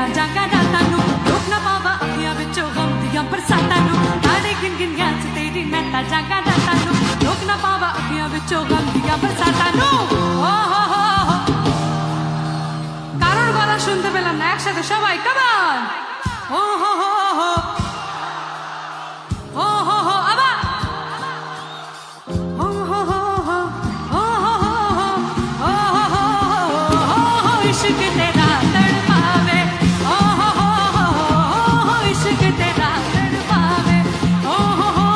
महता जागा रातां नूं रोक ना पावा अखियां विचों गम दियां बरसातां नूं तारे गिन गिन याद तेरी महता जागा रातां नूं रोक ना पावा अखियां विचों गम दियां बरसातां नूं ओ हो কারোর গলা শুনতে পেলাম না একসাথে সবাই কামান ও হো হো হো ও হো হো আবার ও হো হো হো ও হো হো হো ও হো হো इश्क तेरा तड़पावे ओ हो हो इश्क तेरा तड़पावे ओ हो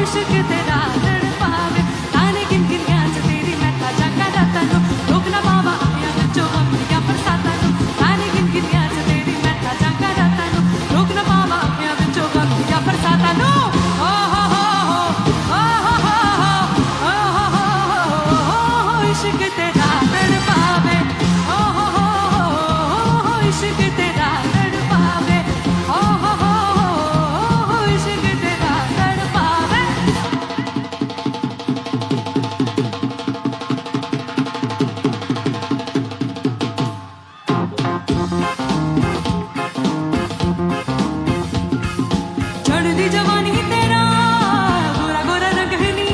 इश्क तेरा तड़पावे ताने गिन गिन याद तेरी महता जागा रातां नूं रोक ना पावा अखियां विचों गम दियां बरसातां नूं ताने गिन गिन याद तेरी महता जागा रातां नूं रोक ना पावा अखियां विचों गम दियां बरसातां नूं ओ हो इश्क तेरा तड़पावे ओ हो इश्क तेरा तड़पावे ओ हो इश्क तेरा तड़पावे चढ़दी जवानी तेरा गोरा गोरा रंग है नी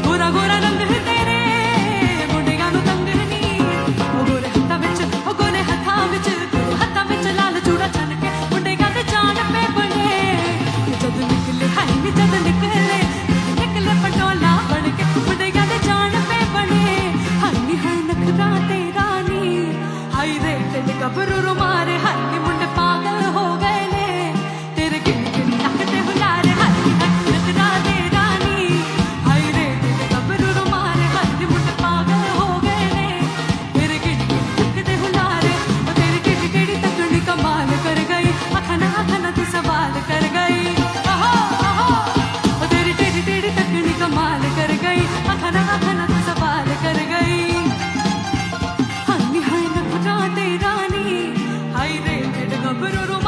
गोरा गोरा रंग है तेरे मुंडियां नूं तंग है नी ओ गोरे हत्थां विच लाल चूड़ा छन के मुंडियां दे जान पे बने जद निकले हाय नी जद निकले पटोला बन के मुंडियां दे जान पे बने हाय नी हाय नखरा तेरा नी हाय रे तेरे गबरू मारे हाय नी मुंडे पागल हो गए ने तेरे गिन गिन तकते हुलारे हाय नी नखरा तेरा नी हाय रे तेरे गबरू मारे हाय नी मुंडे पागल हो गए ने तेरे गिन गिन तकते हुलारे ओ तेरी केड़ी केड़ी तकनी कमाल कर गई अखना तू सवाल कर गई ओहो ओ तेरी टेढ़ी टेढ़ी तकनी कमाल कर गई अखना तू सवाल कर गई हाय नी हाय नखरा तेरा नी हाय रे तेरे गबरू